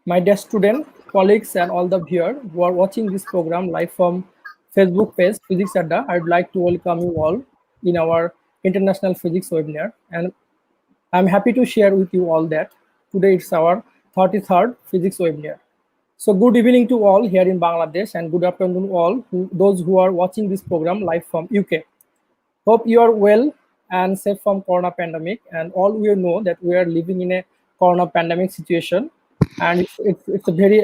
my dear student, colleagues, and all the viewers who are watching this program live from Facebook page Physics Adda. I'd like to welcome you all in our International Physics webinar, and I'm happy to share with you all that today it's our 33rd Physics webinar. So good evening to all here in Bangladesh, and good afternoon all those who are watching this program live from UK. Hope you are well and safe from corona pandemic, and all we know that we are living in a corona pandemic situation, and it's a very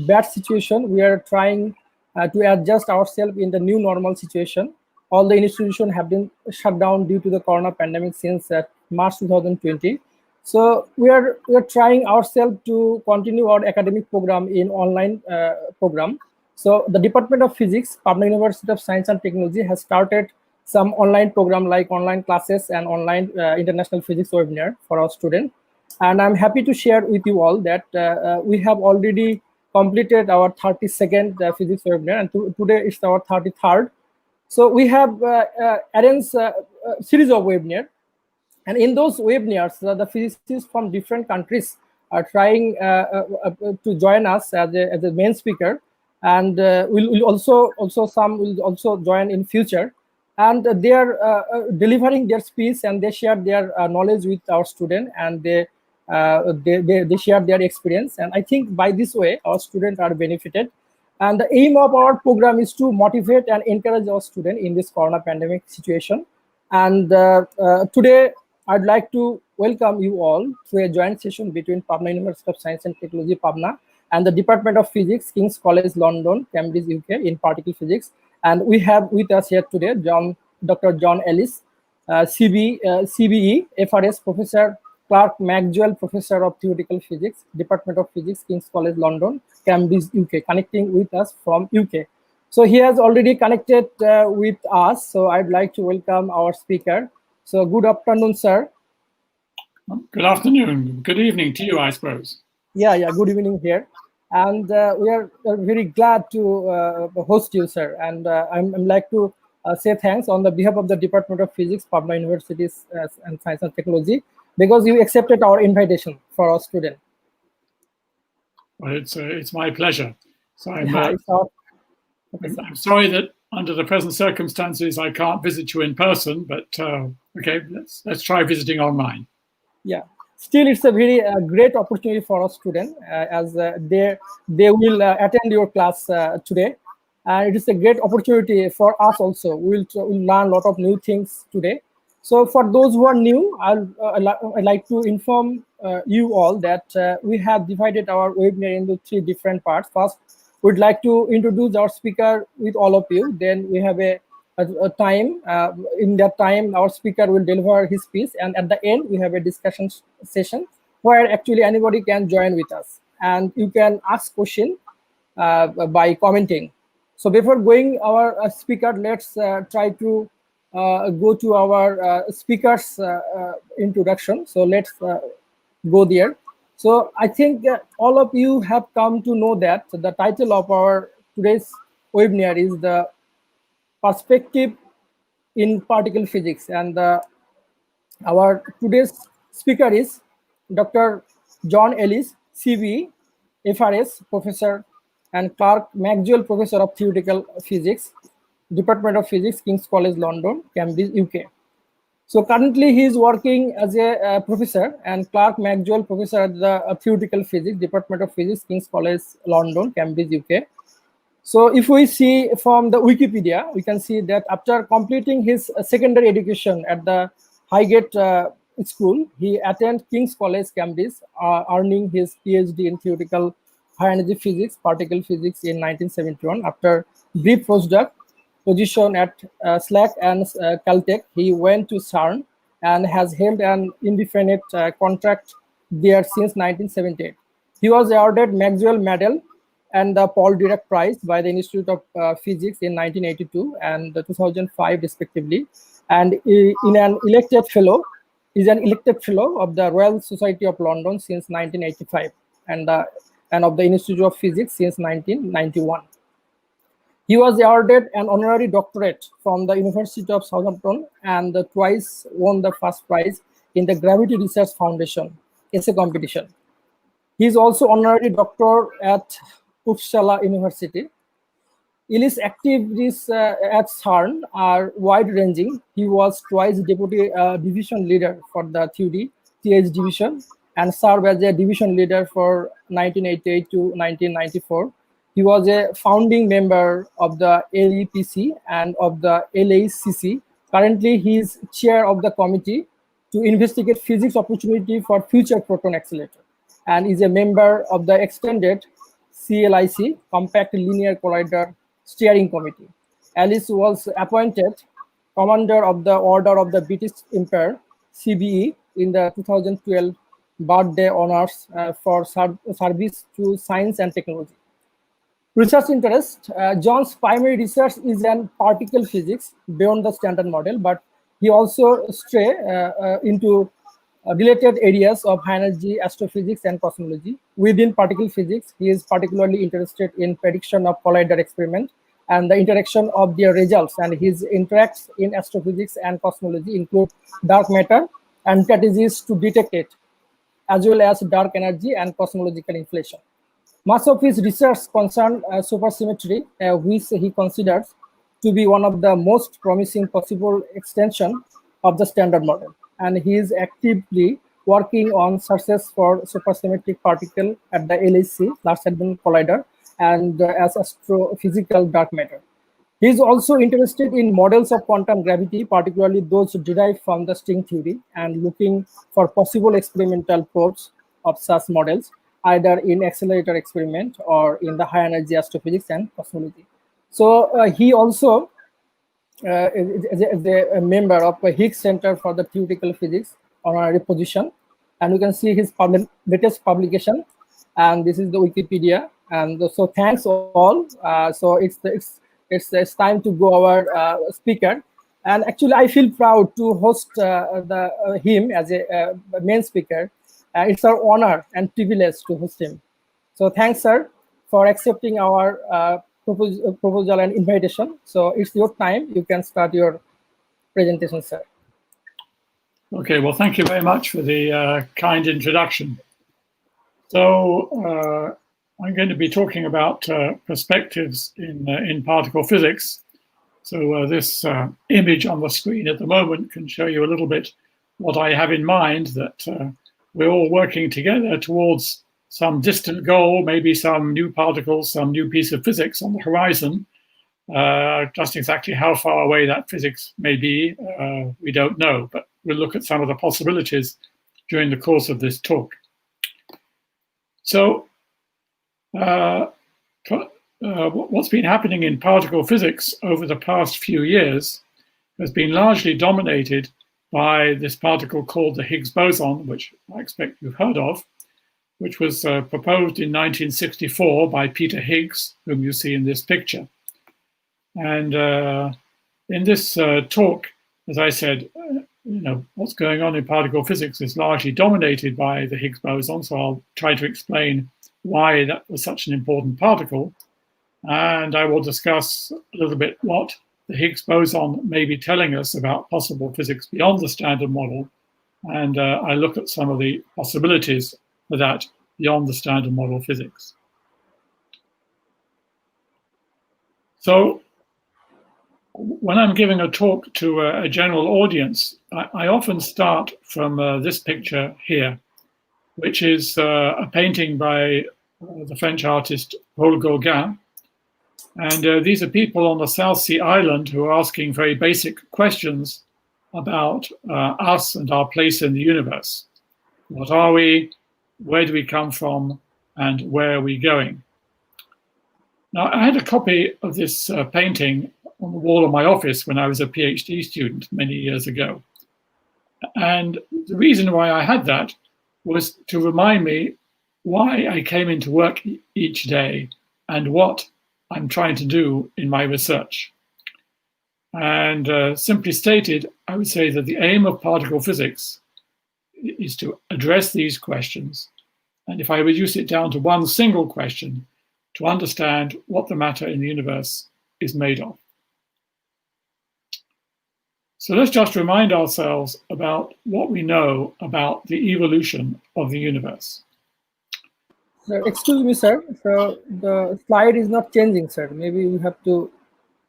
bad situation. We are trying to adjust ourselves in the new normal situation. All the institutions have been shut down due to the corona pandemic since March 2020. So we are trying ourselves to continue our academic program in online program. So the Department of Physics, Pabna University of Science and Technology has started some online program like online classes and online international physics webinar for our students. And I'm happy to share with you all that we have already completed our 32nd physics webinar, and today is our 33rd. So we have arranged a series of webinars. And in those webinars, the physicists from different countries are trying to join us as a main speaker, and will also some will also join in future. And they are delivering their speech, and they share their knowledge with our students, and they share their experience. And I think by this way, our students are benefited. And the aim of our program is to motivate and encourage our students in this corona pandemic situation. And today, I'd like to welcome you all to a joint session between Pabna University of Science and Technology, Pabna, and the Department of Physics, King's College London, Cambridge, UK, in particle physics. And we have with us here today Dr. John Ellis, CBE, FRS Professor, Clerk, Maxwell Professor of Theoretical Physics, Department of Physics, King's College London, Cambridge, UK, connecting with us from UK. So he has already connected with us. So I'd like to welcome our speaker. So good afternoon, sir. Good afternoon. Good evening to you, I suppose. Yeah, good evening here. And we are very glad to host you, sir. And I'm like to say thanks on the behalf of the Department of Physics, Pabna Universities and Science and Technology, because you accepted our invitation for our student. Well, it's my pleasure. So I'm sorry that under the present circumstances I can't visit you in person, but okay, let's try visiting online. Yeah, still it's a very great opportunity for our students as they will attend your class today, and it is a great opportunity for us also. We'll learn a lot of new things today. So for those who are new, I'd like to inform you all that we have divided our webinar into 3 different parts. First, we'd like to introduce our speaker with all of you. Then we have a time. In that time, our speaker will deliver his speech, and at the end, we have a discussion session where actually anybody can join with us, and you can ask question by commenting. So before going our speaker, let's try to go to our speaker's introduction. So let's go there. So I think all of you have come to know that the title of our today's webinar is the Perspective in Particle Physics, and our today's speaker is Dr. John Ellis, CBE, FRS Professor, and Clerk, Maxwell Professor of Theoretical Physics, Department of Physics, King's College London, Cambridge, UK. So currently he is working as a professor, and Clerk, Maxwell Professor at the Theoretical Physics, Department of Physics, King's College London, Cambridge, UK. So if we see from the Wikipedia, we can see that after completing his secondary education at the Highgate School, he attended King's College, Cambridge, earning his PhD in Theoretical High Energy Physics, Particle Physics in 1971. After brief postdoc position at SLAC and Caltech, he went to CERN and has held an indefinite contract there since 1978. He was awarded Maxwell Medal and the Paul Dirac Prize by the Institute of Physics in 1982 and 2005 respectively, and is an elected fellow of the Royal Society of London since 1985 and of the Institute of Physics since 1991. He was awarded an honorary doctorate from the University of Southampton and twice won the first prize in the Gravity Research Foundation essay competition. He is also honorary doctor at Uppsala University. Ellis' activities at CERN are wide-ranging. He was twice deputy division leader for the theory TH division and served as a division leader for 1988 to 1994. He was a founding member of the LEPC and of the LACC. Currently, he is chair of the committee to investigate physics opportunity for future proton accelerator and is a member of the extended CLIC, Compact Linear Collider Steering Committee. Ellis was appointed Commander of the Order of the British Empire, CBE, in the 2012 birthday honors for service to science and technology. Research interest. John's primary research is in particle physics beyond the standard model, but he also stray into related areas of high energy astrophysics and cosmology. Within particle physics, he is particularly interested in prediction of collider experiment and the interaction of their results, and his interests in astrophysics and cosmology include dark matter and strategies to detect it, as well as dark energy and cosmological inflation. Much of his research concerned supersymmetry, which he considers to be one of the most promising possible extension of the standard model. And he is actively working on searches for supersymmetric particle at the LHC, Large Hadron Collider, and as astrophysical dark matter. He is also interested in models of quantum gravity, particularly those derived from the string theory, and looking for possible experimental probes of such models, either in accelerator experiment or in the high energy astrophysics and cosmology. So he also is a member of the Higgs Center for the Theoretical Physics honorary position, and you can see his latest publication, and this is the Wikipedia. And so thanks all. So it's time to go our speaker, and actually I feel proud to host him as a main speaker. It's our honor and privilege to host him. So thanks, sir, for accepting our proposal and invitation. So it's your time. You can start your presentation, sir. Okay, well, thank you very much for the kind introduction. So I'm going to be talking about perspectives in particle physics. So this image on the screen at the moment can show you a little bit what I have in mind, that we're all working together towards some distant goal, maybe some new particles, some new piece of physics on the horizon. Just exactly how far away that physics may be, we don't know, but we'll look at some of the possibilities during the course of this talk. So what's been happening in particle physics over the past few years has been largely dominated by this particle called the Higgs boson, which I expect you've heard of, which was proposed in 1964 by Peter Higgs, whom you see in this picture. And in this talk, as I said, what's going on in particle physics is largely dominated by the Higgs boson, so I'll try to explain why that was such an important particle. And I will discuss a little bit what the Higgs boson may be telling us about possible physics beyond the standard model. And I look at some of the possibilities for that beyond the standard model physics. So when I'm giving a talk to a general audience, I often start from this picture here, which is a painting by the French artist Paul Gauguin. And these are people on the South Sea Island who are asking very basic questions about us and our place in the universe. What are we? Where do we come from? And where are we going? Now, I had a copy of this painting on the wall of my office when I was a PhD student many years ago. And the reason why I had that was to remind me why I came into work each day and what I'm trying to do in my research. And simply stated, I would say that the aim of particle physics is to address these questions. And if I reduce it down to one single question, to understand what the matter in the universe is made of. So let's just remind ourselves about what we know about the evolution of the universe. Excuse me, sir. So the slide is not changing, sir. Maybe we have to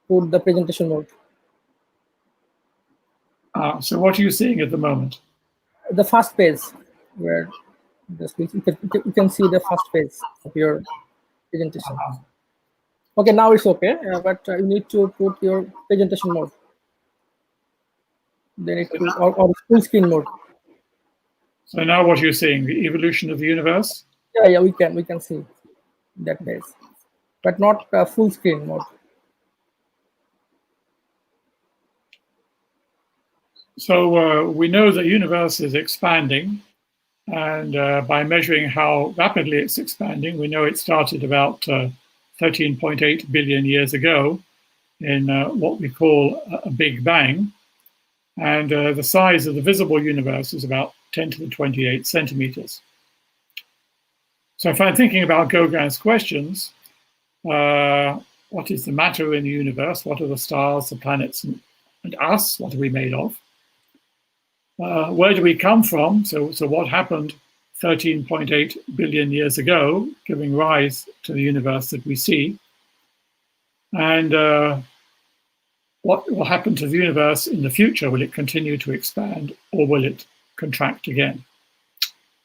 put the presentation mode. So what are you seeing at the moment? The first page, where you can see the first page of your presentation. Okay, now it's okay, but you need to put your presentation mode. Then it will, or full screen mode. So now what are you seeing? The evolution of the universe? Yeah, we can see that page, but not full screen mode. So we know the universe is expanding, and by measuring how rapidly it's expanding, we know it started about 13.8 billion years ago in what we call a Big Bang. And the size of the visible universe is about 10 to the 28 centimeters. So if I'm thinking about Gauguin's questions, what is the matter in the universe? What are the stars, the planets, and us? What are we made of? Where do we come from? So what happened 13.8 billion years ago, giving rise to the universe that we see? And what will happen to the universe in the future? Will it continue to expand, or will it contract again?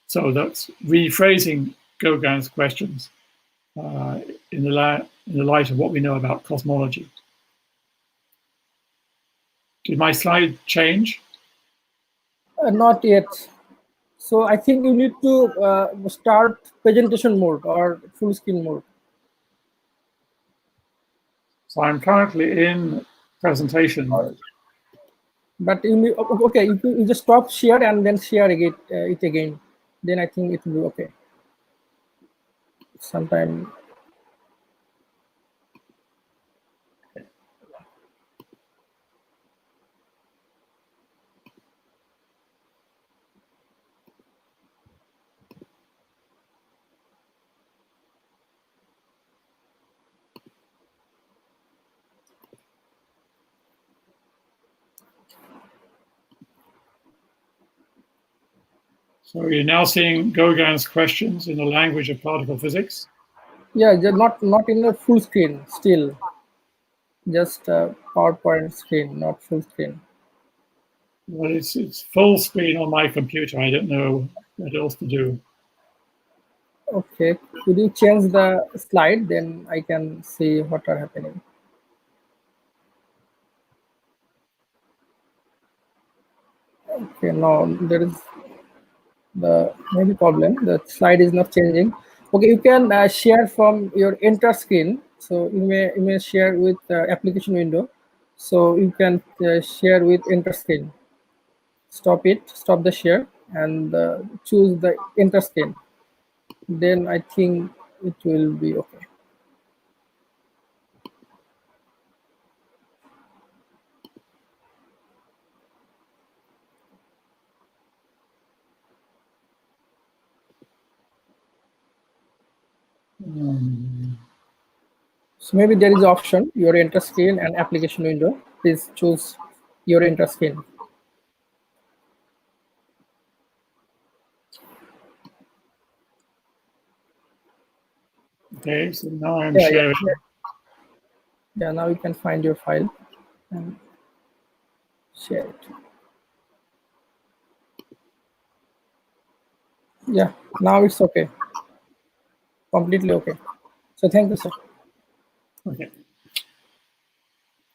So that's rephrasing Gauguin's questions in the light of what we know about cosmology. Did my slide change? Not yet. So I think you need to start presentation mode or full screen mode. So I'm currently in presentation mode. But you need, okay, you just stop share and then share again, it again. Then I think it will be okay. Sometime. So you're now seeing Gauguin's questions in the language of particle physics? Yeah, not in the full screen still. Just PowerPoint screen, not full screen. Well, it's full screen on my computer. I don't know what else to do. Okay, could you change the slide? Then I can see what are happening. Okay, now there is the maybe problem. The slide is not changing. Okay, you can share from your enter screen. So you may share with application window. So you can share with enter screen. Stop the share, and choose the enter screen. Then I think it will be okay. So maybe there is option your enter screen and application window. Please choose your enter screen. Okay, so now I'm sharing. Yeah, now you can find your file and share it. Yeah, now it's okay. Completely okay. So thank you, sir. Okay.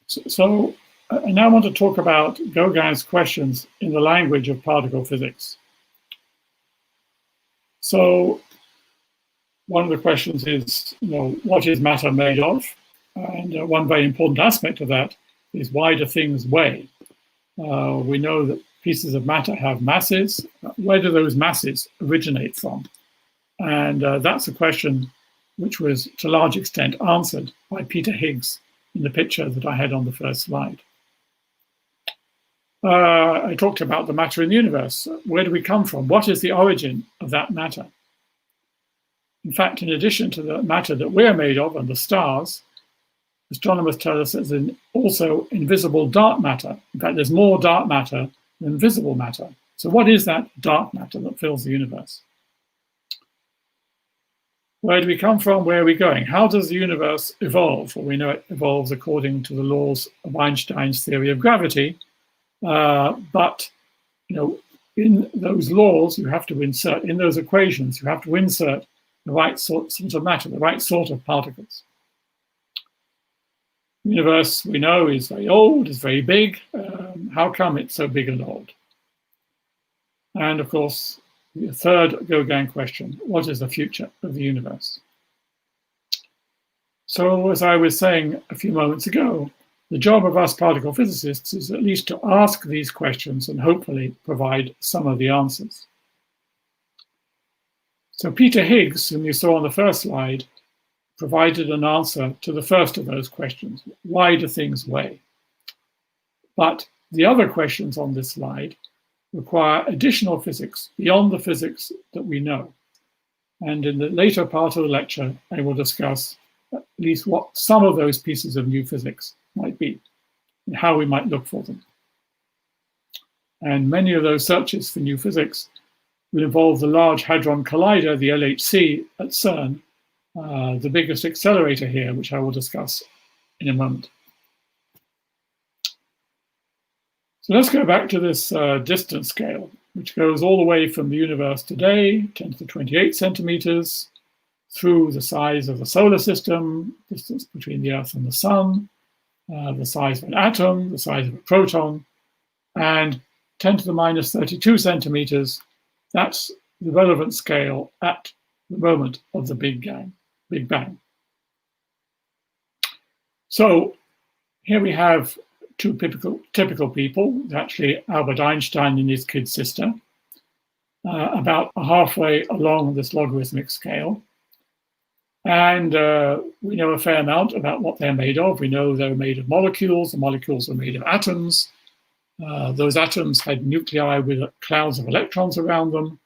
So I now want to talk about Gauguin's questions in the language of particle physics. So one of the questions is, what is matter made of? And one very important aspect of that is, why do things weigh? We know that pieces of matter have masses. Where do those masses originate from? And that's a question which was to a large extent answered by Peter Higgs in the picture that I had on the first slide. I talked about the matter in the universe. Where do we come from? What is the origin of that matter? In fact, in addition to the matter that we're made of and the stars, astronomers tell us there's also invisible dark matter. In fact, there's more dark matter than visible matter. So what is that dark matter that fills the universe? Where do we come from? Where are we going? How does the universe evolve? Well, we know it evolves according to the laws of Einstein's theory of gravity. But in those laws, you have to insert, in those equations, you have to insert the right sort of matter, the right sort of particles. The universe, we know, is very old, is very big. How come it's so big and old? And of course, the third Gauguin question, what is the future of the universe? So, as I was saying a few moments ago, the job of us particle physicists is at least to ask these questions and hopefully provide some of the answers. So Peter Higgs, whom you saw on the first slide, provided an answer to the first of those questions. Why do things weigh? But the other questions on this slide require additional physics beyond the physics that we know. And in the later part of the lecture, I will discuss at least what some of those pieces of new physics might be and how we might look for them. And many of those searches for new physics will involve the Large Hadron Collider, the LHC at CERN, the biggest accelerator here, which I will discuss in a moment. So let's go back to this distance scale, which goes all the way from the universe today, 10 to the 28 centimeters, through the size of the solar system, distance between the Earth and the Sun, the size of an atom, the size of a proton, and 10 to the minus 32 centimeters, that's the relevant scale at the moment of the Big Bang. So here we have two typical people, actually Albert Einstein and his kid sister, about halfway along this logarithmic scale. And we know a fair amount about what they're made of. We know they're made of molecules. The molecules are made of atoms. Those atoms had nuclei with clouds of electrons around them.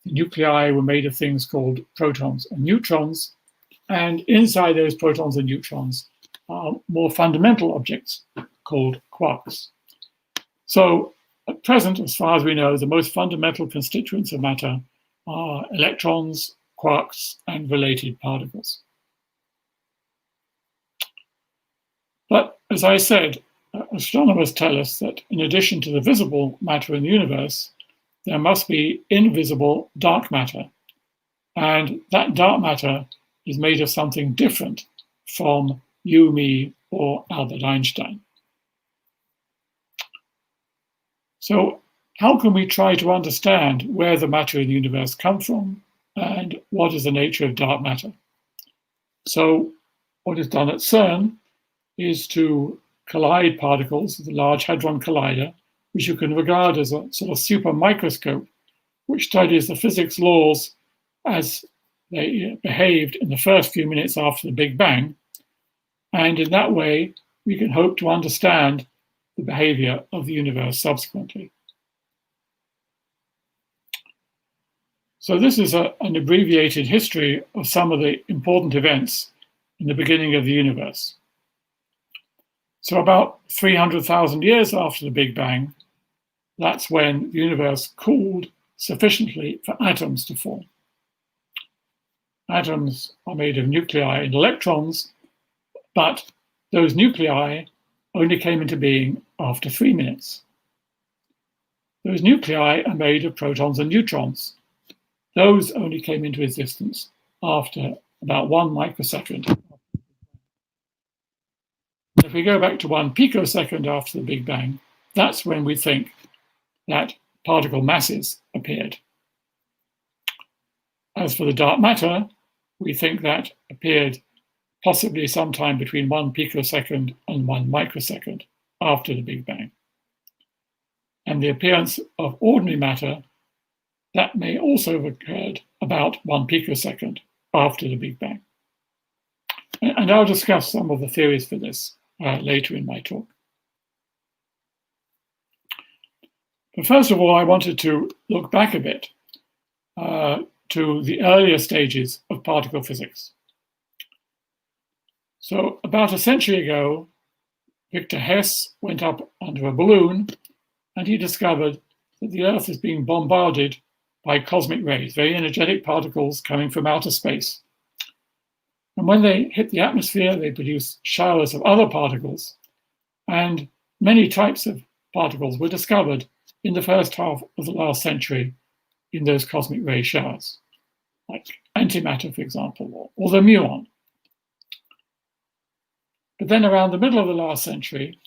The nuclei were made of things called protons and neutrons. And inside those protons and neutrons are more fundamental objects called quarks. So at present, as far as we know, the most fundamental constituents of matter are electrons, quarks, and related particles. But as I said, astronomers tell us that in addition to the visible matter in the universe, there must be invisible dark matter. And that dark matter is made of something different from you, me, or Albert Einstein. So how can we try to understand where the matter in the universe comes from and what is the nature of dark matter? So what is done at CERN is to collide particles with the Large Hadron Collider, which you can regard as a sort of super microscope, which studies the physics laws as they behaved in the first few minutes after the Big Bang. And in that way, we can hope to understand the behavior of the universe subsequently. So this is an abbreviated history of some of the important events in the beginning of the universe. So about 300,000 years after the Big Bang, that's when the universe cooled sufficiently for atoms to form. Atoms are made of nuclei and electrons, but those nuclei only came into being after 3 minutes. Those nuclei are made of protons and neutrons. Those only came into existence after about 1 microsecond. If we go back to 1 picosecond after the Big Bang, that's when we think that particle masses appeared. As for the dark matter, we think that appeared possibly sometime between 1 picosecond and 1 microsecond after the Big Bang. And the appearance of ordinary matter, that may also have occurred about 1 picosecond after the Big Bang. And I'll discuss some of the theories for this later in my talk. But first of all, I wanted to look back a bit to the earlier stages of particle physics. So about a century ago, Victor Hess went up under a balloon and he discovered that the Earth is being bombarded by cosmic rays, very energetic particles coming from outer space. And when they hit the atmosphere, they produce showers of other particles. And many types of particles were discovered in the first half of the last century in those cosmic ray showers, like antimatter, for example, or the muon. But then around the middle of the last century,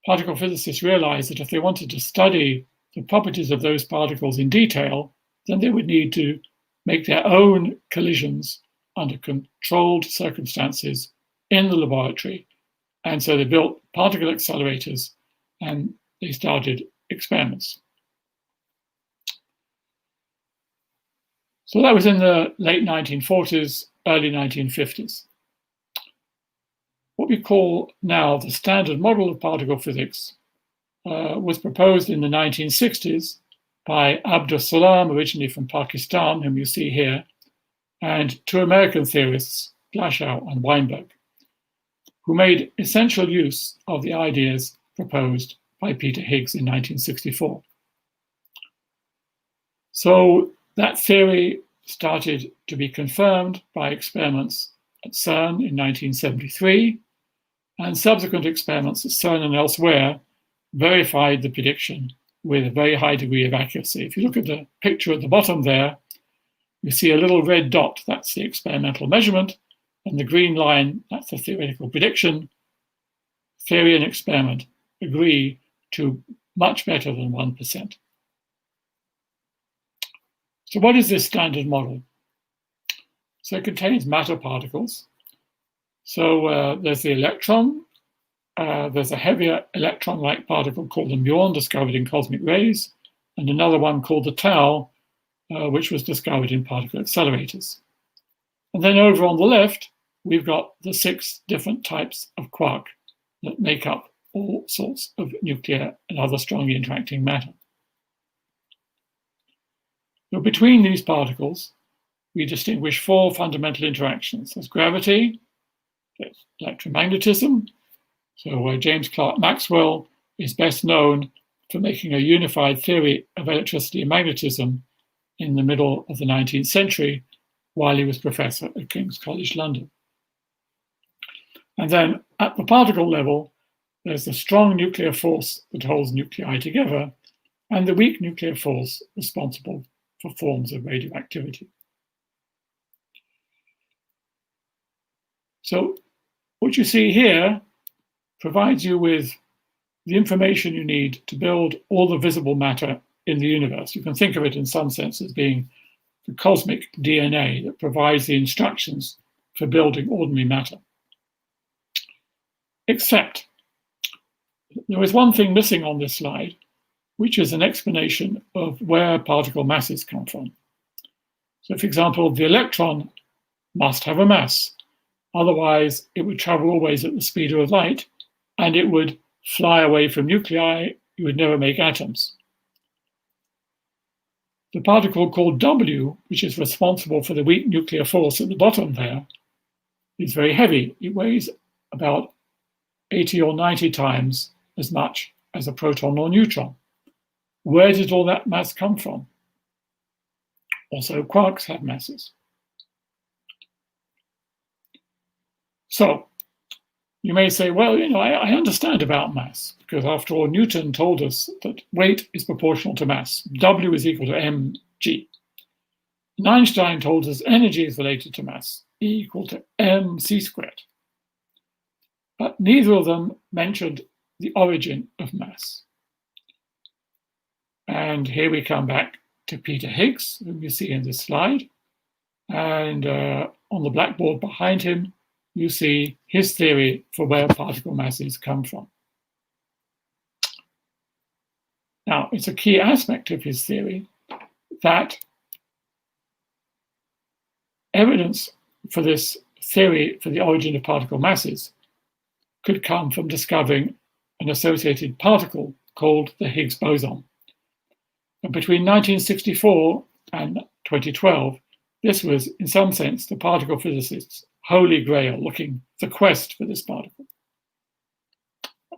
particle physicists realized that if they wanted to study the properties of those particles in detail, then they would need to make their own collisions under controlled circumstances in the laboratory. And so they built particle accelerators and they started experiments. So that was in the late 1940s, early 1950s. What we call now the standard model of particle physics was proposed in the 1960s by Abdus Salam, originally from Pakistan, whom you see here, and two American theorists, Glashow and Weinberg, who made essential use of the ideas proposed by Peter Higgs in 1964. So that theory started to be confirmed by experiments at CERN in 1973, and subsequent experiments at CERN and elsewhere verified the prediction with a very high degree of accuracy. If you look at the picture at the bottom there, you see a little red dot, that's the experimental measurement, and the green line, that's the theoretical prediction. Theory and experiment agree to much better than 1%. So what is this standard model? So it contains matter particles. So there's the electron. There's a heavier electron-like particle called the muon, discovered in cosmic rays, and another one called the tau, which was discovered in particle accelerators. And then over on the left, we've got the 6 different types of quark that make up all sorts of nuclear and other strongly interacting matter. So between these particles, we distinguish 4 fundamental interactions. There's gravity, there's electromagnetism. So James Clerk Maxwell is best known for making a unified theory of electricity and magnetism in the middle of the 19th century while he was professor at King's College London. And then at the particle level, there's the strong nuclear force that holds nuclei together and the weak nuclear force responsible for forms of radioactivity. So what you see here provides you with the information you need to build all the visible matter in the universe. You can think of it in some sense as being the cosmic DNA that provides the instructions for building ordinary matter. Except there is one thing missing on this slide, which is an explanation of where particle masses come from. So for example, the electron must have a mass. Otherwise, it would travel always at the speed of light, and it would fly away from nuclei. You would never make atoms. The particle called W, which is responsible for the weak nuclear force at the bottom there, is very heavy. It weighs about 80 or 90 times as much as a proton or neutron. Where did all that mass come from? Also, quarks have masses. So you may say, well, I understand about mass, because after all, Newton told us that weight is proportional to mass. W is equal to mg. And Einstein told us energy is related to mass, E equal to mc squared. But neither of them mentioned the origin of mass. And here we come back to Peter Higgs, whom you see in this slide. And on the blackboard behind him, you see his theory for where particle masses come from. Now, it's a key aspect of his theory that evidence for this theory for the origin of particle masses could come from discovering an associated particle called the Higgs boson. And between 1964 and 2012, this was, in some sense, the particle physicists' holy grail, the quest for this particle.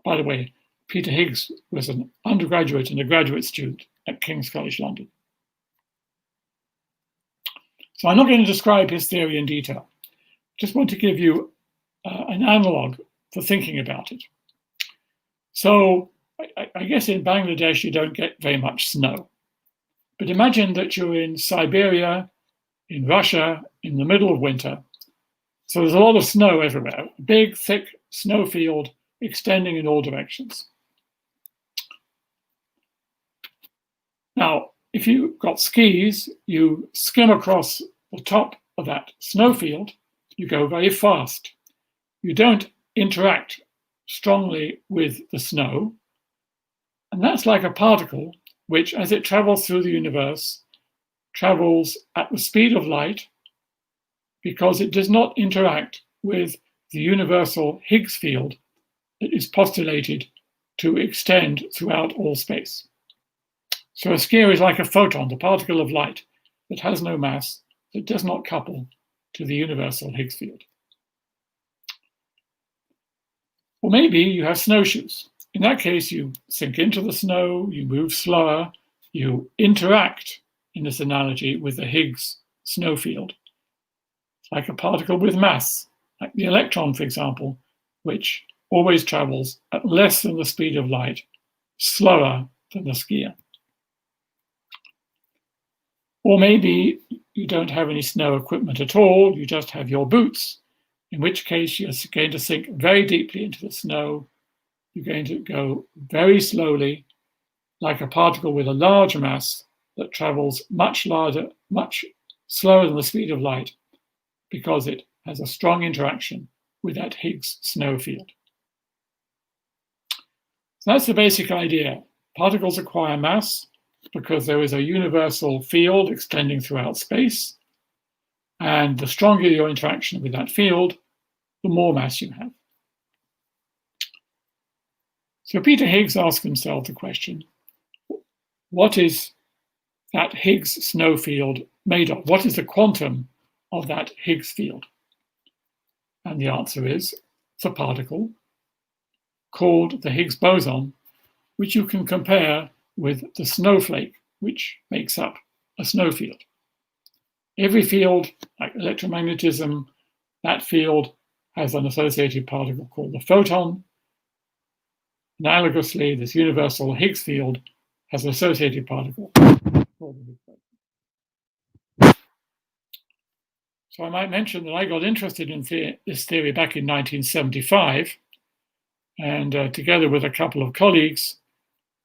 By the way, Peter Higgs was an undergraduate and a graduate student at King's College London. So I'm not going to describe his theory in detail, just want to give you an analog for thinking about it. So I guess in Bangladesh you don't get very much snow. But imagine that you're in Siberia, in Russia, in the middle of winter. So there's a lot of snow everywhere, a big, thick snow field extending in all directions. Now, if you've got skis, you skim across the top of that snowfield, you go very fast. You don't interact strongly with the snow. And that's like a particle which, as it travels through the universe, travels at the speed of light because it does not interact with the universal Higgs field that is postulated to extend throughout all space. So a skier is like a photon, the particle of light that has no mass, that does not couple to the universal Higgs field. Or maybe you have snowshoes. In that case, you sink into the snow, you move slower, you interact, in this analogy, with the Higgs snow field. It's like a particle with mass, like the electron, for example, which always travels at less than the speed of light, slower than the skier. Or maybe you don't have any snow equipment at all, you just have your boots, in which case you're going to sink very deeply into the snow. You're going to go very slowly, like a particle with a large mass that travels much slower than the speed of light because it has a strong interaction with that Higgs snow field. So that's the basic idea. Particles acquire mass because there is a universal field extending throughout space, and the stronger your interaction with that field, the more mass you have. So Peter Higgs asked himself the question, what is that Higgs snow field made of? What is the quantum of that Higgs field? And the answer is, it's a particle called the Higgs boson, which you can compare with the snowflake, which makes up a snow field. Every field, like electromagnetism, that field has an associated particle called the photon. Analogously, this universal Higgs field has an associated particle called the Higgs boson. So I might mention that I got interested in this theory back in 1975, and together with a couple of colleagues,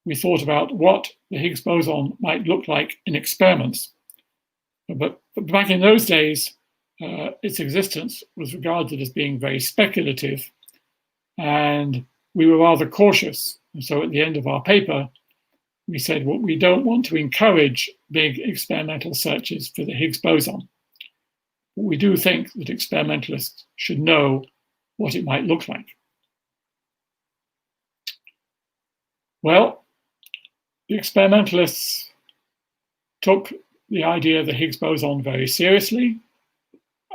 we thought about what the Higgs boson might look like in experiments. But back in those days, its existence was regarded as being very speculative, and we were rather cautious. And so at the end of our paper, we said, well, we don't want to encourage big experimental searches for the Higgs boson. But we do think that experimentalists should know what it might look like. Well, the experimentalists took the idea of the Higgs boson very seriously,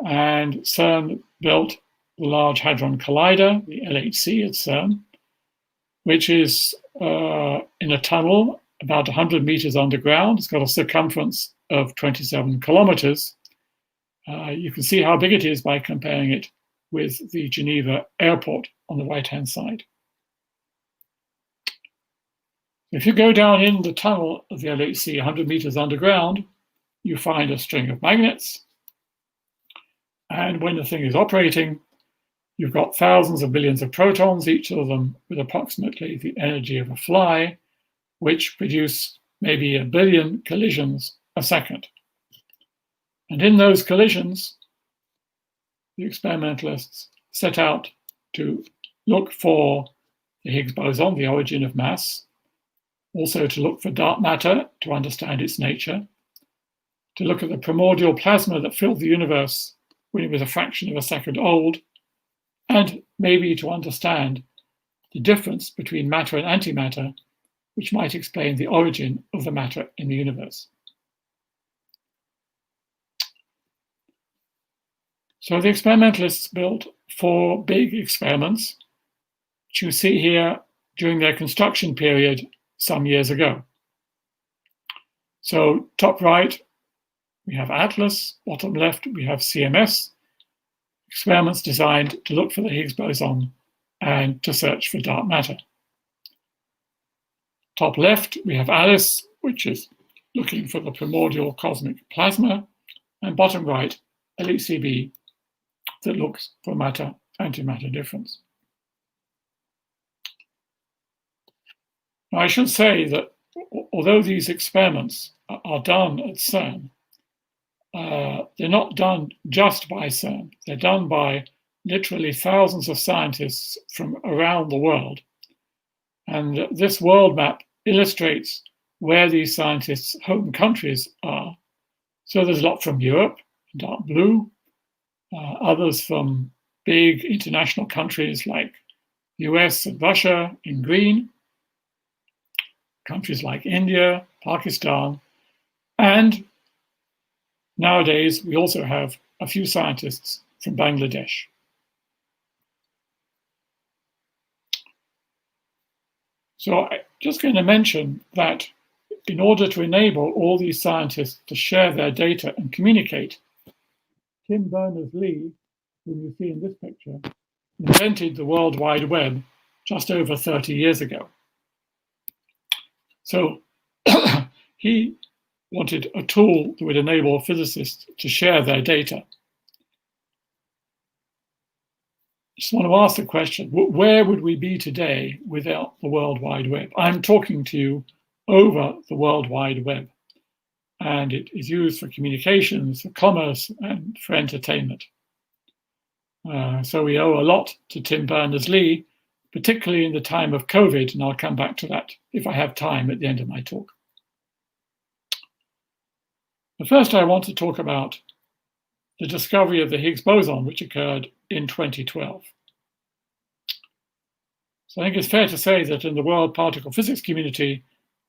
and CERN built the Large Hadron Collider, the LHC at CERN, which is in a tunnel about 100 meters underground. It's got a circumference of 27 kilometers. You can see how big it is by comparing it with the Geneva airport on the right-hand side. If you go down in the tunnel of the LHC 100 meters underground, you find a string of magnets. And when the thing is operating, you've got thousands of billions of protons, each of them with approximately the energy of a fly, which produce maybe 1 billion collisions a second. And in those collisions, the experimentalists set out to look for the Higgs boson, the origin of mass, also to look for dark matter to understand its nature, to look at the primordial plasma that filled the universe when it was a fraction of a second old, and maybe to understand the difference between matter and antimatter, which might explain the origin of the matter in the universe. So the experimentalists built 4 big experiments, which you see here during their construction period some years ago. So top right, we have ATLAS, bottom left, we have CMS. experiments designed to look for the Higgs boson and to search for dark matter. Top left, we have Ellis, which is looking for the primordial cosmic plasma, and bottom right, LHCb, that looks for matter-antimatter difference. Now, I should say that although these experiments are done at CERN, they're not done just by CERN. They're done by literally thousands of scientists from around the world. And this world map illustrates where these scientists' home countries are. So there's a lot from Europe, dark blue, others from big international countries like US and Russia in green, countries like India, Pakistan, and nowadays we also have a few scientists from Bangladesh. So I'm just going to mention that in order to enable all these scientists to share their data and communicate, Tim Berners-Lee, whom you see in this picture, invented the World Wide Web just over 30 years ago. So he wanted a tool that would enable physicists to share their data. Just want to ask the question, where would we be today without the World Wide Web? I'm talking to you over the World Wide Web, and it is used for communications, for commerce, and for entertainment. So we owe a lot to Tim Berners-Lee, particularly in the time of COVID, and I'll come back to that if I have time at the end of my talk. But first, I want to talk about the discovery of the Higgs boson, which occurred in 2012. So I think it's fair to say that in the world particle physics community,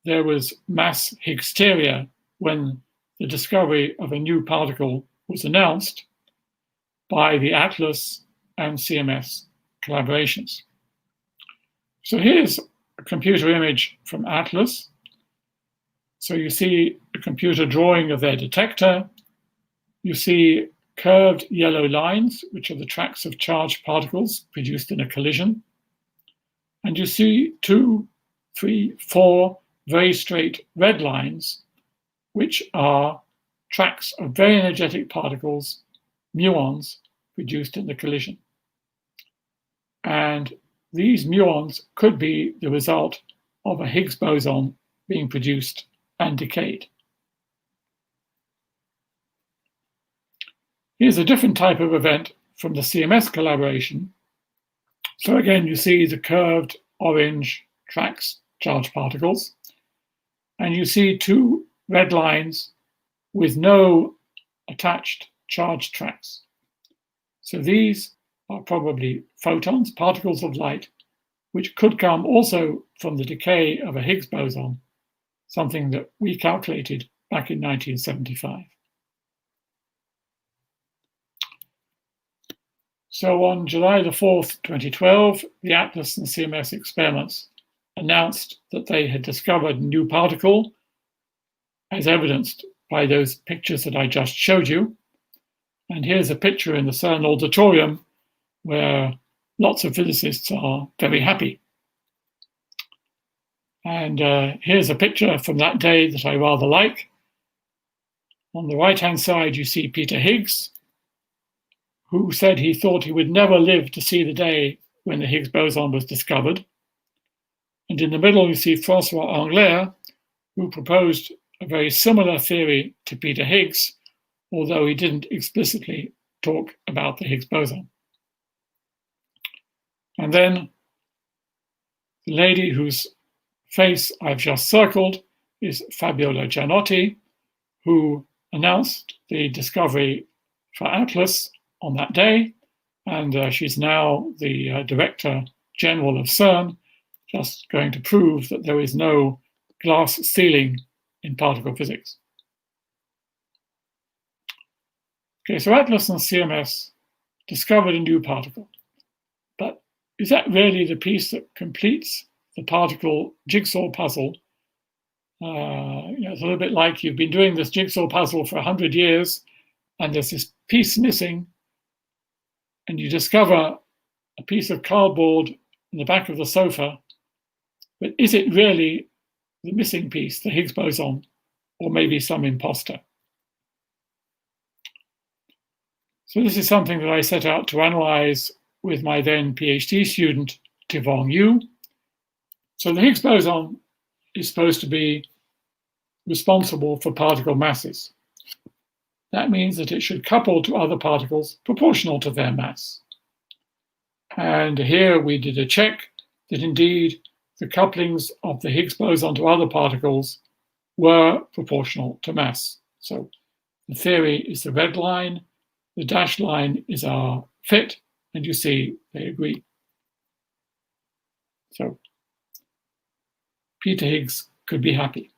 there was mass Higgsteria when the discovery of a new particle was announced by the ATLAS and CMS collaborations. So here's a computer image from ATLAS. So you see a computer drawing of their detector. You see curved yellow lines, which are the tracks of charged particles produced in a collision. And you see 2, 3, 4 very straight red lines, which are tracks of very energetic particles, muons, produced in the collision. And these muons could be the result of a Higgs boson being produced and decayed. Here's a different type of event from the CMS collaboration. So again, you see the curved orange tracks, charged particles, and you see 2 red lines with no attached charged tracks. So these are probably photons, particles of light, which could come also from the decay of a Higgs boson, something that we calculated back in 1975. So on July the 4th, 2012, the ATLAS and CMS experiments announced that they had discovered a new particle, as evidenced by those pictures that I just showed you. And here's a picture in the CERN auditorium where lots of physicists are very happy. And here's a picture from that day that I rather like. On the right-hand side, you see Peter Higgs, who said he thought he would never live to see the day when the Higgs boson was discovered. And in the middle, you see François Englert, who proposed a very similar theory to Peter Higgs, although he didn't explicitly talk about the Higgs boson. And then the lady whose face I've just circled is Fabiola Gianotti, who announced the discovery for ATLAS on that day, and she's now the Director General of CERN, just going to prove that there is no glass ceiling in particle physics. Okay, so ATLAS and CMS discovered a new particle, but is that really the piece that completes the particle jigsaw puzzle? It's a little bit like you've been doing this jigsaw puzzle for 100 years, and there's this piece missing, and you discover a piece of cardboard in the back of the sofa, but is it really the missing piece, the Higgs boson, or maybe some imposter? So this is something that I set out to analyze with my then PhD student, Tivong Yu. So the Higgs boson is supposed to be responsible for particle masses. That means that it should couple to other particles proportional to their mass. And here we did a check that indeed the couplings of the Higgs boson to other particles were proportional to mass. So the theory is the red line, the dashed line is our fit, and you see they agree. So Peter Higgs could be happy.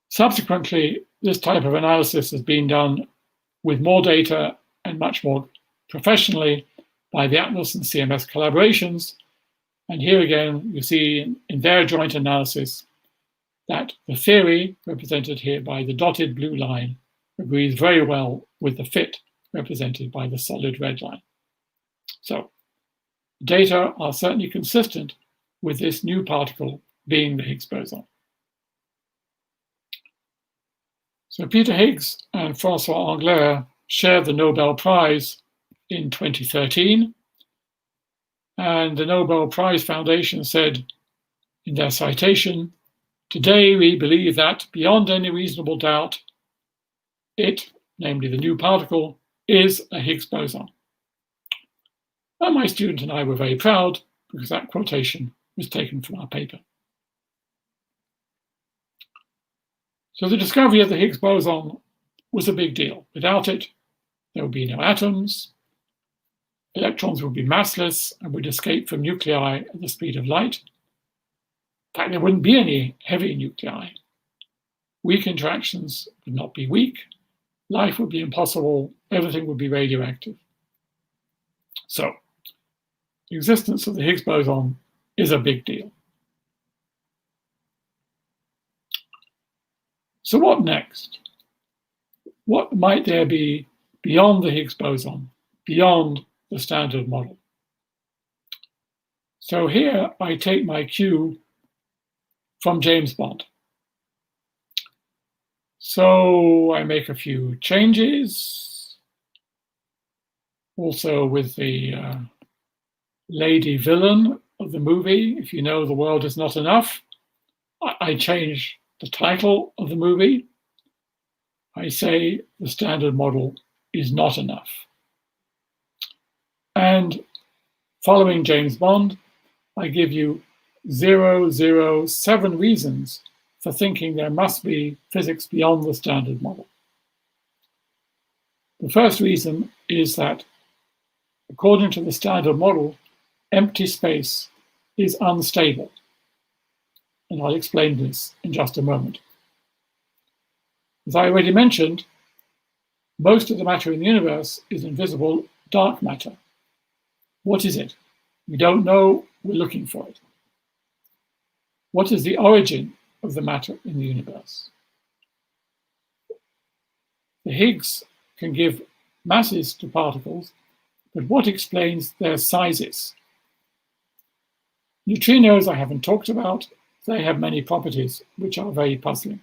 Subsequently, this type of analysis has been done with more data and much more professionally by the Atlas and CMS collaborations. And here again, you see in their joint analysis that the theory, represented here by the dotted blue line, agrees very well with the fit, represented by the solid red line. So data are certainly consistent with this new particle being the Higgs boson. So Peter Higgs and François Englert shared the Nobel Prize in 2013. And the Nobel Prize Foundation said in their citation, "Today we believe that beyond any reasonable doubt, it, namely the new particle, is a Higgs boson." And my student and I were very proud because that quotation was taken from our paper. So the discovery of the Higgs boson was a big deal. Without it, there would be no atoms, electrons would be massless and would escape from nuclei at the speed of light. In fact, there wouldn't be any heavy nuclei. Weak interactions would not be weak. Life would be impossible. Everything would be radioactive. So the existence of the Higgs boson is a big deal. So what next? What might there be beyond the Higgs boson, beyond the standard model? So here I take my cue from James Bond. So I make a few changes. Also with the lady villain of the movie, If You Know the World Is Not Enough, I change the title of the movie. I say the standard model is not enough. And following James Bond, I give you 007 reasons for thinking there must be physics beyond the standard model. The first reason is that, according to the standard model, empty space is unstable. And I'll explain this in just a moment. As I already mentioned, most of the matter in the universe is invisible dark matter. What is it? We don't know, we're looking for it. What is the origin of the matter in the universe? The Higgs can give masses to particles, but what explains their sizes? Neutrinos I haven't talked about. They have many properties which are very puzzling.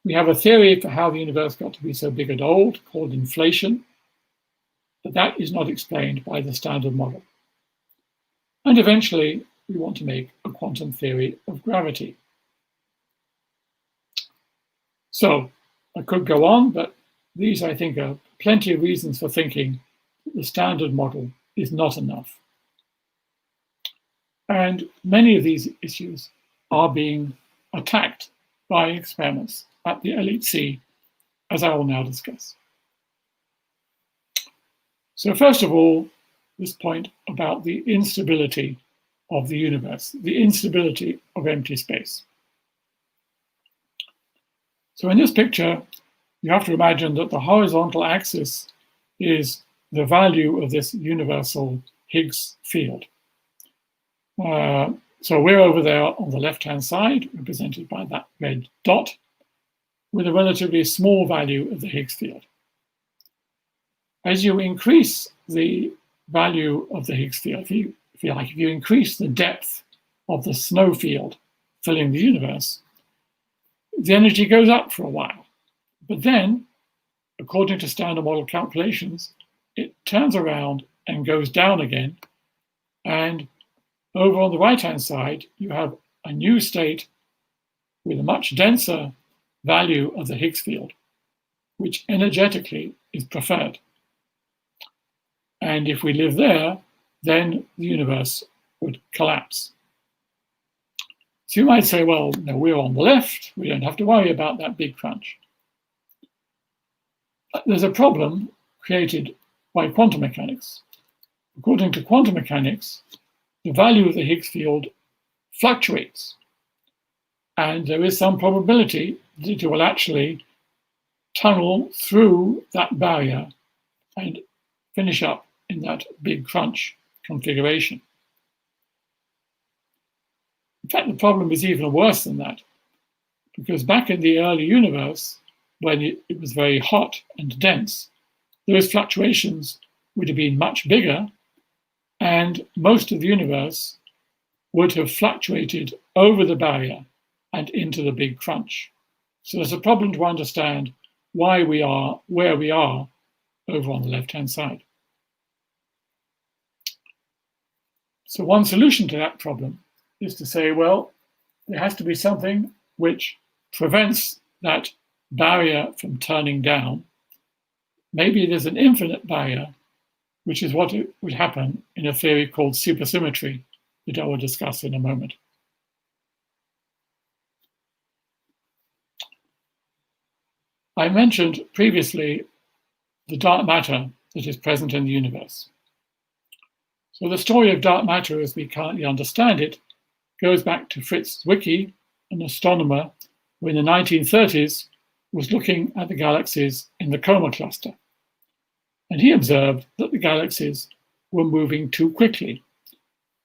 We have a theory for how the universe got to be so big and old called inflation, but that is not explained by the standard model. And eventually, we want to make a quantum theory of gravity. So I could go on, but these, I think, are plenty of reasons for thinking that the standard model is not enough. And many of these issues are being attacked by experiments at the LHC, as I will now discuss. So first of all, this point about the instability of the universe, the instability of empty space. So in this picture, you have to imagine that the horizontal axis is the value of this universal Higgs field. So we're over there on the left-hand side, represented by that red dot, with a relatively small value of the Higgs field. as you increase the value of the Higgs field, if you increase the depth of the snow field filling the universe, the energy goes up for a while. But then, according to standard model calculations, it turns around and goes down again. And over on the right-hand side, you have a new state with a much denser value of the Higgs field, which energetically is preferred. And if we live there, then the universe would collapse. So you might say, well, no, we're on the left. We don't have to worry about that big crunch. But there's a problem created by quantum mechanics. According to quantum mechanics, the value of the Higgs field fluctuates. And there is some probability that it will actually tunnel through that barrier and finish up in that big crunch configuration. In fact, the problem is even worse than that, because back in the early universe, when it was very hot and dense, those fluctuations would have been much bigger, and most of the universe would have fluctuated over the barrier and into the big crunch. So there's a problem to understand why we are where we are over on the left-hand side. So one solution to that problem is to say, well, there has to be something which prevents that barrier from turning down. Maybe there's an infinite barrier, which is what would happen in a theory called supersymmetry that I will discuss in a moment. I mentioned previously the dark matter that is present in the universe. So the story of dark matter as we currently understand it goes back to Fritz Zwicky, an astronomer who in the 1930s was looking at the galaxies in the Coma cluster. And he observed that the galaxies were moving too quickly.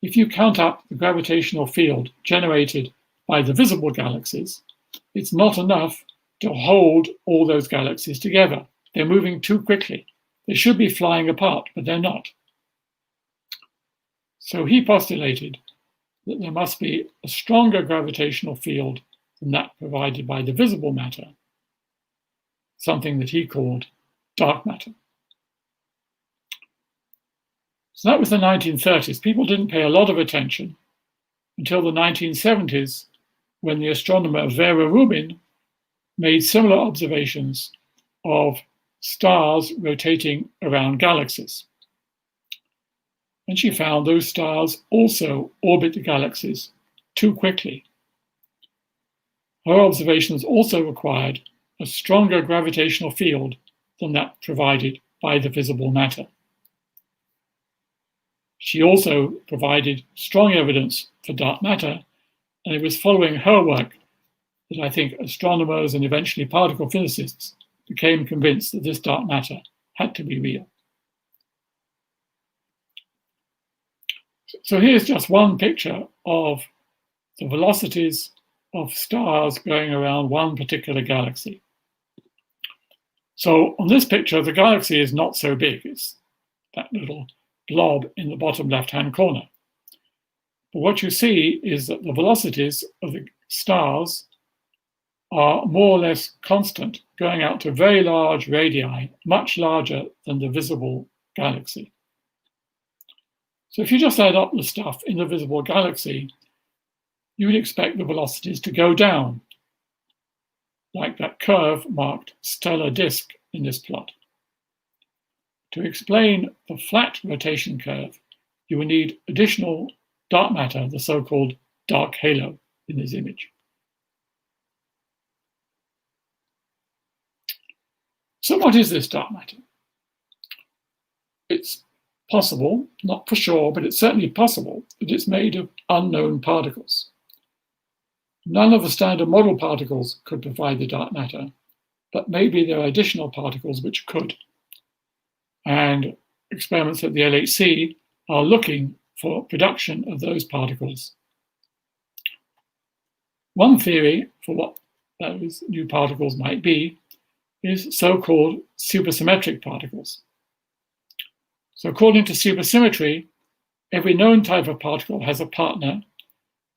If you count up the gravitational field generated by the visible galaxies, it's not enough to hold all those galaxies together. They're moving too quickly. They should be flying apart, but they're not. So he postulated that there must be a stronger gravitational field than that provided by the visible matter, something that he called dark matter. So that was the 1930s. People didn't pay a lot of attention until the 1970s, when the astronomer Vera Rubin made similar observations of stars rotating around galaxies. And she found those stars also orbit the galaxies too quickly. Her observations also required a stronger gravitational field than that provided by the visible matter. She also provided strong evidence for dark matter, and it was following her work that I think astronomers and eventually particle physicists became convinced that this dark matter had to be real. So here's just one picture of the velocities of stars going around one particular galaxy. So on this picture, the galaxy is not so big. It's that little blob in the bottom left-hand corner. But what you see is that the velocities of the stars are more or less constant, going out to very large radii, much larger than the visible galaxy. So if you just add up the stuff in the visible galaxy, you would expect the velocities to go down, like that curve marked stellar disk in this plot. To explain the flat rotation curve, you will need additional dark matter, the so-called dark halo in this image. So what is this dark matter? It's possible, not for sure, but it's certainly possible that it's made of unknown particles. None of the standard model particles could provide the dark matter, but maybe there are additional particles which could. And experiments at the LHC are looking for production of those particles. One theory for what those new particles might be is so-called supersymmetric particles. So according to supersymmetry, every known type of particle has a partner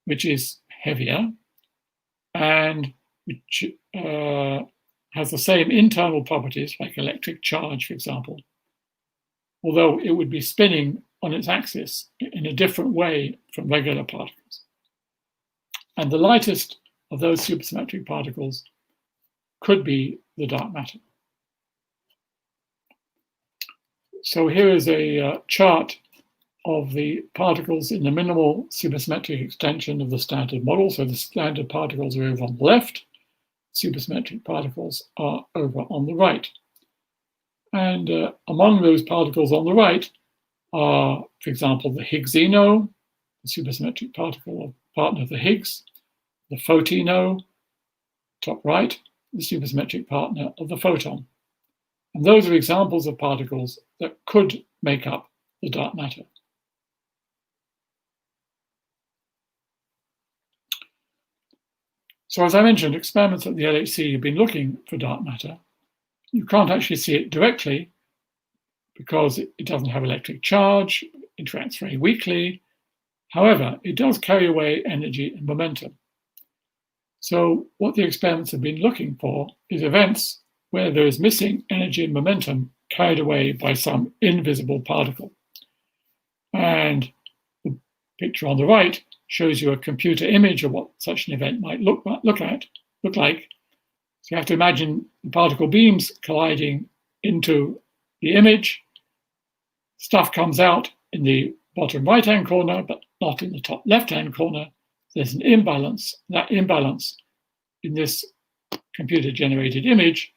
which is heavier and which has the same internal properties, like electric charge, for example, although it would be spinning on its axis in a different way from regular particles. And the lightest of those supersymmetric particles could be the dark matter. So here is a chart of the particles in the minimal supersymmetric extension of the standard model. So the standard particles are over on the left, supersymmetric particles are over on the right. And among those particles on the right are, for example, the Higgsino, the supersymmetric particle partner of the Higgs, the photino, top right, the supersymmetric partner of the photon. And those are examples of particles that could make up the dark matter. So as I mentioned, experiments at the LHC have been looking for dark matter. You can't actually see it directly because it doesn't have electric charge, interacts very weakly. However, it does carry away energy and momentum. So what the experiments have been looking for is events where there is missing energy and momentum carried away by some invisible particle. And the picture on the right shows you a computer image of what such an event might look like. So you have to imagine the particle beams colliding into the image. Stuff comes out in the bottom right-hand corner, but not in the top left-hand corner. There's an imbalance. That imbalance in this computer-generated image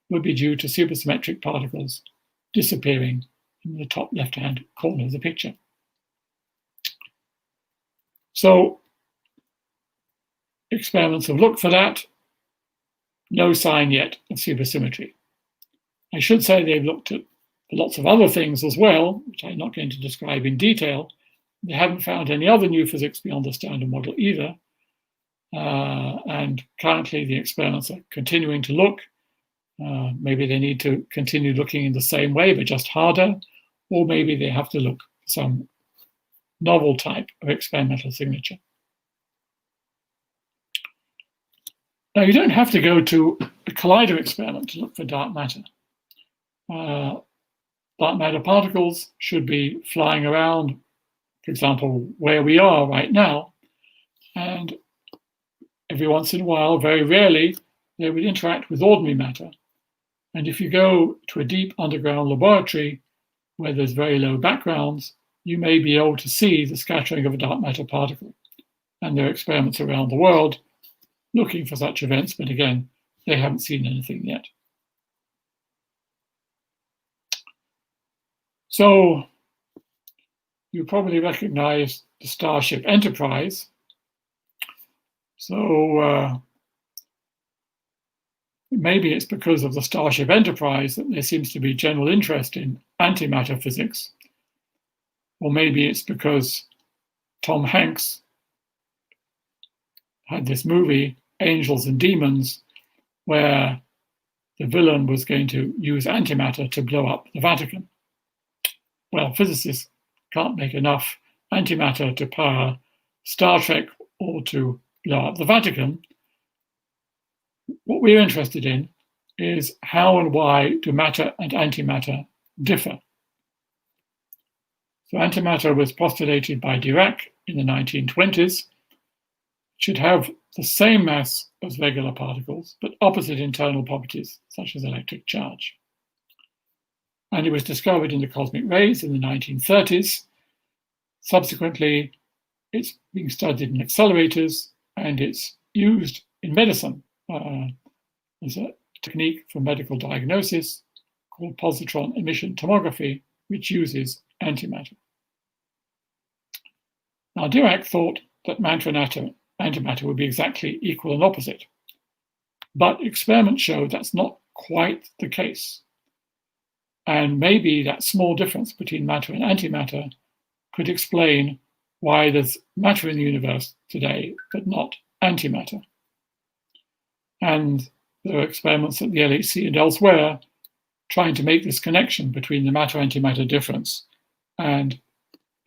would be due to supersymmetric particles disappearing in the top left-hand corner of the picture. So experiments have looked for that. No sign yet of supersymmetry. I should say they've looked at lots of other things as well, which I'm not going to describe in detail. They haven't found any other new physics beyond the standard model either. And currently the experiments are continuing to look. Maybe they need to continue looking in the same way, but just harder, or maybe they have to look for some novel type of experimental signature. Now, you don't have to go to a collider experiment to look for dark matter. Dark matter particles should be flying around, for example, where we are right now, and every once in a while, very rarely, they would interact with ordinary matter. And if you go to a deep underground laboratory where there's very low backgrounds, you may be able to see the scattering of a dark matter particle. And there are experiments around the world looking for such events, but again, they haven't seen anything yet. So you probably recognize the Starship Enterprise. So maybe it's because of the Starship Enterprise that there seems to be general interest in antimatter physics. Or maybe it's because Tom Hanks had this movie, Angels and Demons, where the villain was going to use antimatter to blow up the Vatican. Well, physicists can't make enough antimatter to power Star Trek or to blow up the Vatican. What we're interested in is how and why do matter and antimatter differ. So antimatter was postulated by Dirac in the 1920s. It should have the same mass as regular particles, but opposite internal properties, such as electric charge. And it was discovered in the cosmic rays in the 1930s. Subsequently, it's being studied in accelerators, and it's used in medicine as a technique for medical diagnosis called positron emission tomography, which uses antimatter. Now, Dirac thought that matter and antimatter would be exactly equal and opposite, but experiments show that's not quite the case. And maybe that small difference between matter and antimatter could explain why there's matter in the universe today, but not antimatter. And there are experiments at the LHC and elsewhere trying to make this connection between the matter-antimatter difference and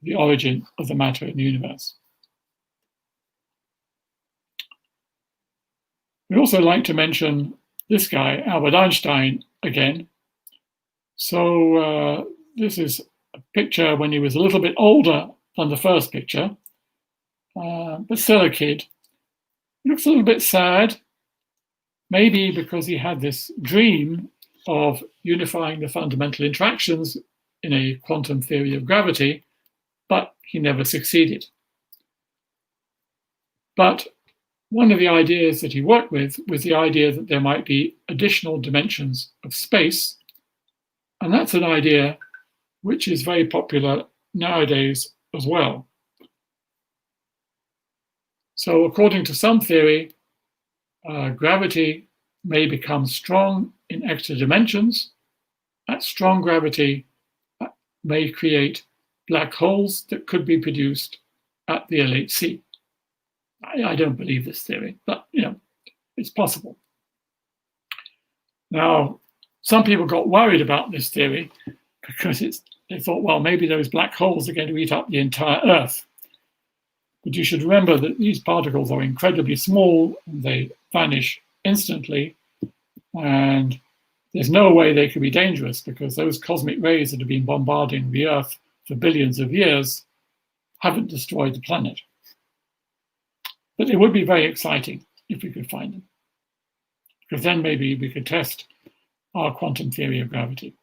the origin of the matter in the universe. We also like to mention this guy, Albert Einstein, again. So this is a picture when he was a little bit older than the first picture, but still a kid. He looks a little bit sad, maybe because he had this dream of unifying the fundamental interactions in a quantum theory of gravity, but he never succeeded. But one of the ideas that he worked with was the idea that there might be additional dimensions of space, and that's an idea which is very popular nowadays as well. So according to some theory, gravity may become strong in extra dimensions. That strong gravity may create black holes that could be produced at the LHC. I don't believe this theory, but it's possible. Now, some people got worried about this theory because they thought, well, maybe those black holes are going to eat up the entire Earth. But you should remember that these particles are incredibly small, and they vanish instantly, and there's no way they could be dangerous because those cosmic rays that have been bombarding the Earth for billions of years haven't destroyed the planet. But it would be very exciting if we could find them, because then maybe we could test our quantum theory of gravity.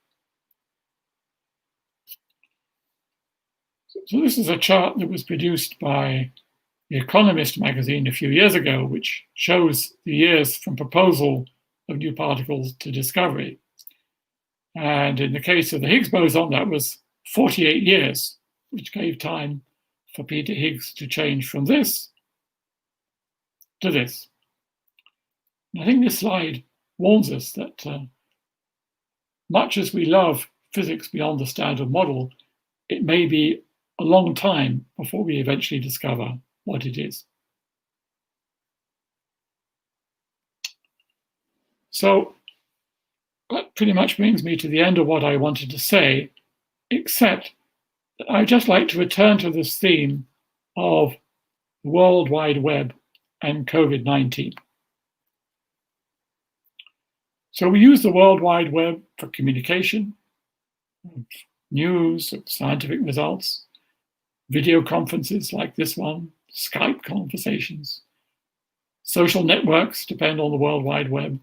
So this is a chart that was produced by The Economist magazine a few years ago, which shows the years from proposal of new particles to discovery. And in the case of the Higgs boson, that was 48 years, which gave time for Peter Higgs to change from this to this. And I think this slide warns us that much as we love physics beyond the standard model, it may be a long time before we eventually discover what it is. So that pretty much brings me to the end of what I wanted to say, except that I'd just like to return to this theme of the World Wide Web and COVID-19. So we use the World Wide Web for communication, news, scientific results, video conferences like this one, Skype conversations. Social networks depend on the World Wide Web.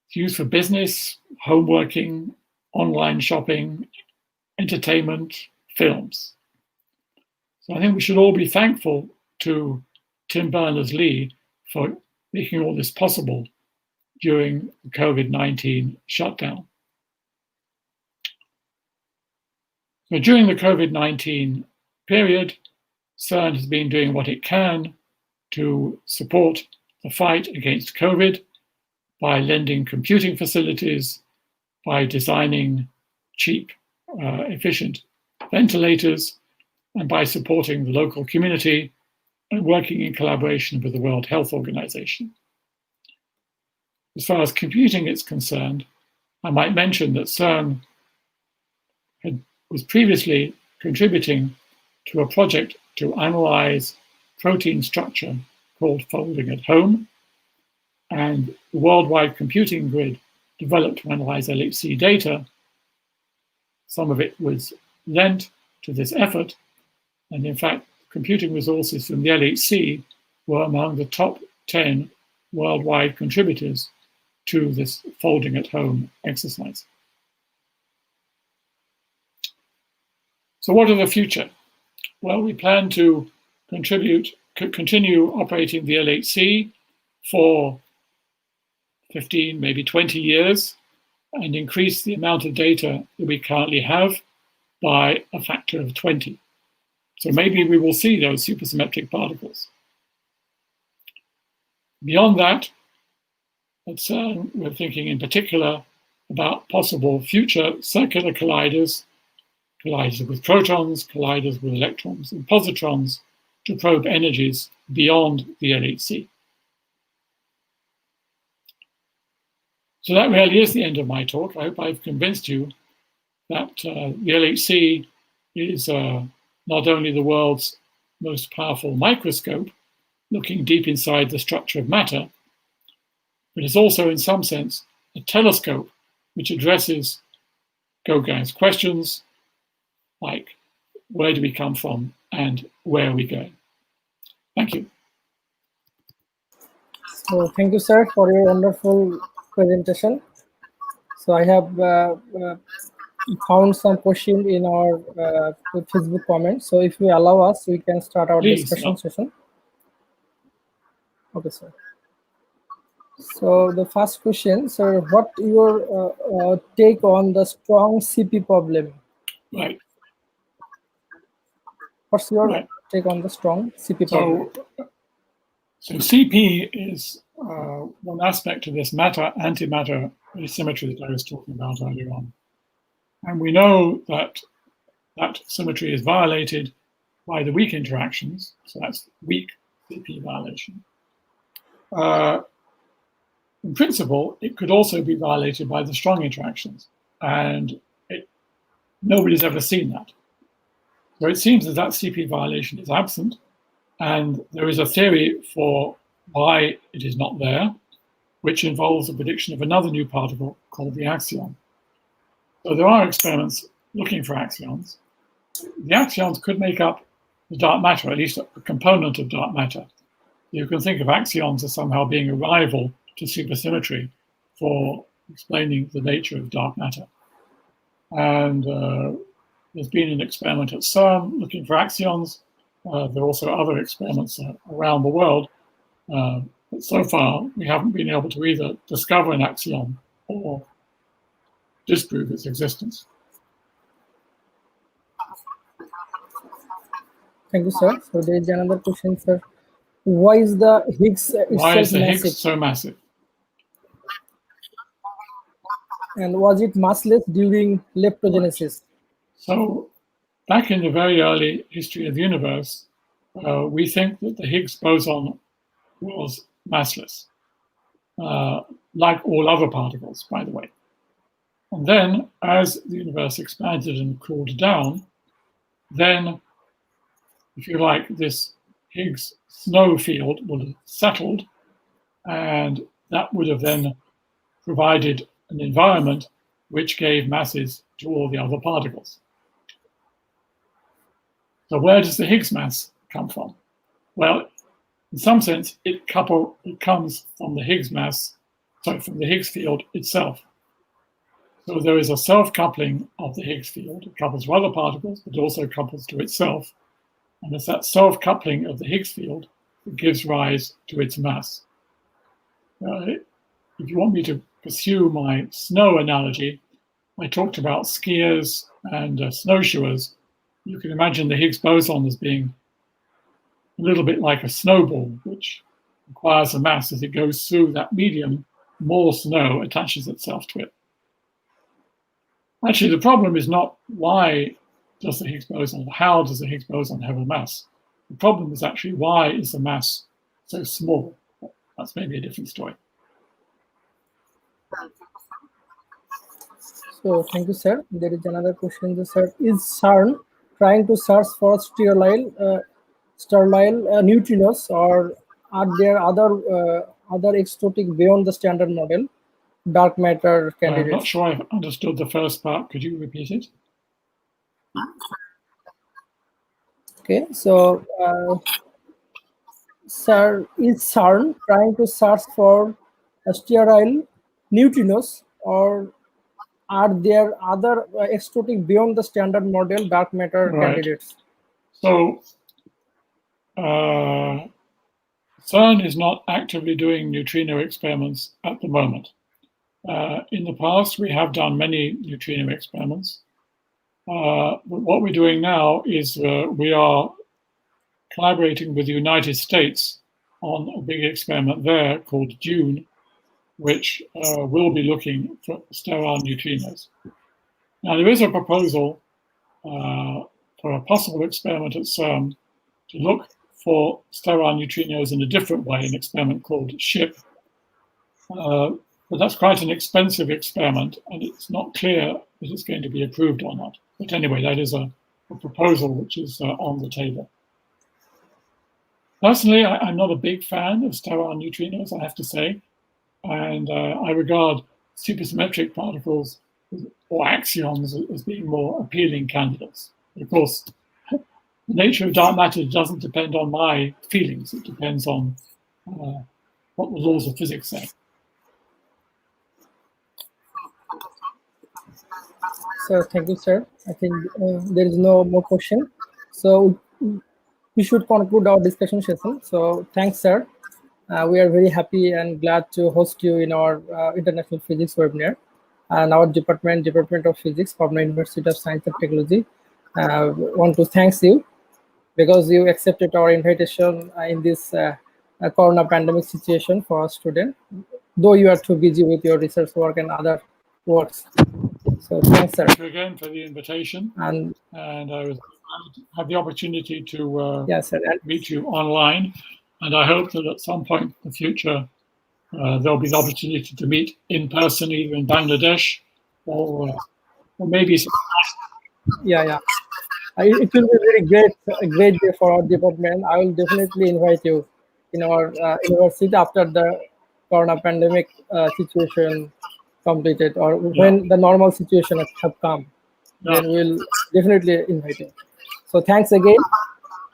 It's used for business, home working, online shopping, entertainment, films. So I think we should all be thankful to Tim Berners-Lee for making all this possible during the COVID-19 shutdown. So during the COVID-19 period, CERN has been doing what it can to support the fight against COVID by lending computing facilities, by designing cheap, efficient ventilators, and by supporting the local community and working in collaboration with the World Health Organization. As far as computing is concerned, I might mention that CERN was previously contributing to a project to analyze protein structure called folding at home, and the worldwide computing grid developed to analyze LHC data. Some of it was lent to this effort, and in fact, computing resources from the LHC were among the top 10 worldwide contributors to this folding at home exercise. So what of the future? Well, we plan to continue operating the LHC for 15, maybe 20 years, and increase the amount of data that we currently have by a factor of 20. So maybe we will see those supersymmetric particles. Beyond that, we're thinking in particular about possible future circular colliders, colliders with protons, colliders with electrons and positrons, to probe energies beyond the LHC. So that really is the end of my talk. I hope I've convinced you that the LHC is not only the world's most powerful microscope, looking deep inside the structure of matter, but is also, in some sense, a telescope which addresses Gauguin's questions like, where do we come from and where are we going? Thank you. So thank you, sir, for your wonderful presentation. So I have found some question in our Facebook comments. So if you allow us, we can start our discussion session. Okay, sir. So the first question, sir, what your take on the strong CP problem? Right. What's your take on the strong CP problem? So CP is one aspect of this matter-antimatter asymmetry that I was talking about earlier on. And we know that that symmetry is violated by the weak interactions. So that's weak CP violation. In principle, it could also be violated by the strong interactions. And nobody's ever seen that. So it seems that CP violation is absent. And there is a theory for why it is not there, which involves the prediction of another new particle called the axion. So there are experiments looking for axions. The axions could make up the dark matter, at least a component of dark matter. You can think of axions as somehow being a rival to supersymmetry for explaining the nature of dark matter. And there's been an experiment at CERN looking for axions. There are also other experiments around the world. But so far, we haven't been able to either discover an axion or disprove its existence. Thank you, sir. So there is another question, sir. Why is the Higgs Higgs so massive? And was it massless during leptogenesis? So back in the very early history of the universe, we think that the Higgs boson was massless, like all other particles, by the way. And then, as the universe expanded and cooled down, then, if you like, this Higgs snow field would have settled, and that would have then provided an environment which gave masses to all the other particles. So where does the Higgs mass come from? Well, in some sense, it comes from the Higgs mass, from the Higgs field itself. So there is a self-coupling of the Higgs field. It couples to other particles, but also couples to itself. And it's that self-coupling of the Higgs field that gives rise to its mass. If you want me to pursue my snow analogy, I talked about skiers and snowshoers. You can imagine the Higgs boson as being a little bit like a snowball, which requires a mass. As it goes through that medium, more snow attaches itself to it. Actually, the problem is not why does the Higgs boson, how does the Higgs boson have a mass? The problem is actually why is the mass so small? That's maybe a different story. So thank you, sir. There is another question, sir. Is CERN trying to search for sterile neutrinos, or are there other exotic beyond the standard model dark matter candidates? I'm not sure I've understood the first part. Could you repeat it? Okay, so sir, is CERN trying to search for sterile neutrinos, or are there other exotic beyond the standard model dark matter candidates? So CERN is not actively doing neutrino experiments at the moment. In the past, we have done many neutrino experiments. But what we're doing now is we are collaborating with the United States on a big experiment there called DUNE, which will be looking for sterile neutrinos. Now, there is a proposal for a possible experiment at CERN to look for sterile neutrinos in a different way, an experiment called SHIP. But that's quite an expensive experiment, and it's not clear that it's going to be approved or not. But anyway, that is a proposal which is on the table. Personally, I'm not a big fan of sterile neutrinos, I have to say, and I regard supersymmetric particles or axions as being more appealing candidates. Of course, the nature of dark matter doesn't depend on my feelings. It depends on what the laws of physics say. So thank you, sir. I think there is no more question. So we should conclude our discussion session. So thanks, sir. We are very happy and glad to host you in our International Physics webinar. And our Department of Physics, Pabna University of Science and Technology, want to thank you because you accepted our invitation in this corona pandemic situation for our student, though you are too busy with your research work and other works. So thanks, sir. Thank you again for the invitation. And I was glad to have the opportunity to meet you online. And I hope that at some point in the future, there'll be the opportunity to meet in person, either in Bangladesh or maybe. Yeah. It will be a great day for our department. I will definitely invite you in our university after the corona pandemic situation completed, or when the normal situation have come. Then we'll definitely invite you. So thanks again,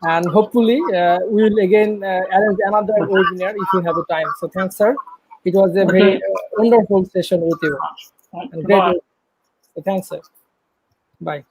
and hopefully we will again arrange another webinar if you have the time. So thanks, sir. It was a very wonderful session with you. And great. So thanks, sir. Bye.